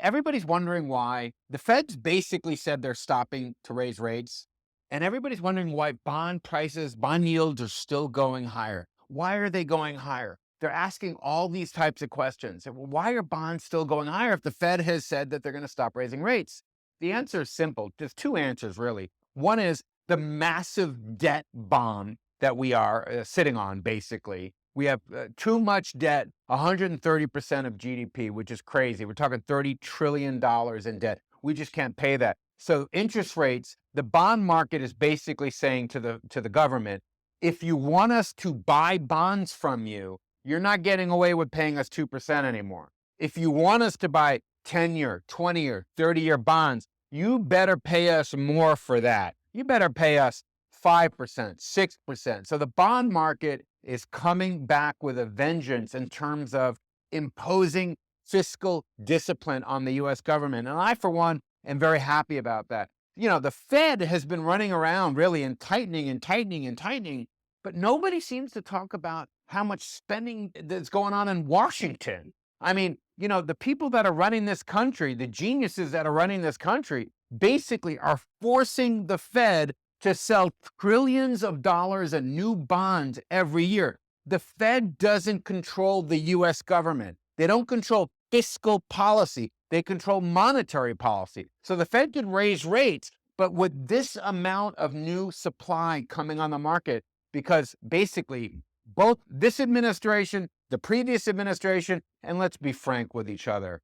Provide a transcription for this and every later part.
Everybody's wondering why the Fed's basically said they're stopping to raise rates, and everybody's wondering why bond prices, bond yields are still going higher. Why are they going higher? They're asking all these types of questions. Well, why are bonds still going higher if the Fed has said that they're going to stop raising rates? The answer is simple. There's two answers, really. One is the massive debt bomb that we are sitting on, basically. We have too much debt, 130% of GDP, which is crazy. We're talking $30 trillion in debt. We just can't pay that. So interest rates, the bond market is basically saying to the government, if you want us to buy bonds from you, you're not getting away with paying us 2% anymore. If you want us to buy 10-year, 20-year, 30-year bonds, you better pay us more for that. You better pay us 5%, 6%. So the bond market is coming back with a vengeance in terms of imposing fiscal discipline on the US government. And I, for one, am very happy about that. The Fed has been running around really and tightening and tightening and tightening, but nobody seems to talk about how much spending that's going on in Washington. I mean, the people that are running this country, the geniuses that are running this country, basically are forcing the Fed to sell trillions of dollars in new bonds every year. The Fed doesn't control the US government. They don't control fiscal policy. They control monetary policy. So the Fed could raise rates, but with this amount of new supply coming on the market, because basically both this administration, the previous administration, and let's be frank with each other,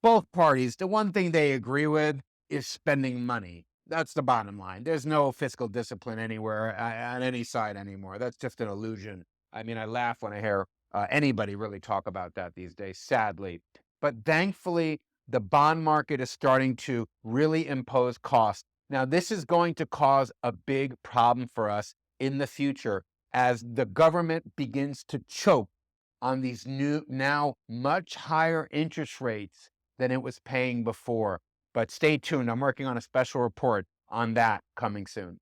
both parties, the one thing they agree with is spending money. That's the bottom line. There's no fiscal discipline anywhere on any side anymore. That's just an illusion. I mean, I laugh when I hear anybody really talk about that these days, sadly. But thankfully, the bond market is starting to really impose costs. Now, this is going to cause a big problem for us in the future as the government begins to choke on these new, now much higher interest rates than it was paying before. But stay tuned. I'm working on a special report on that coming soon.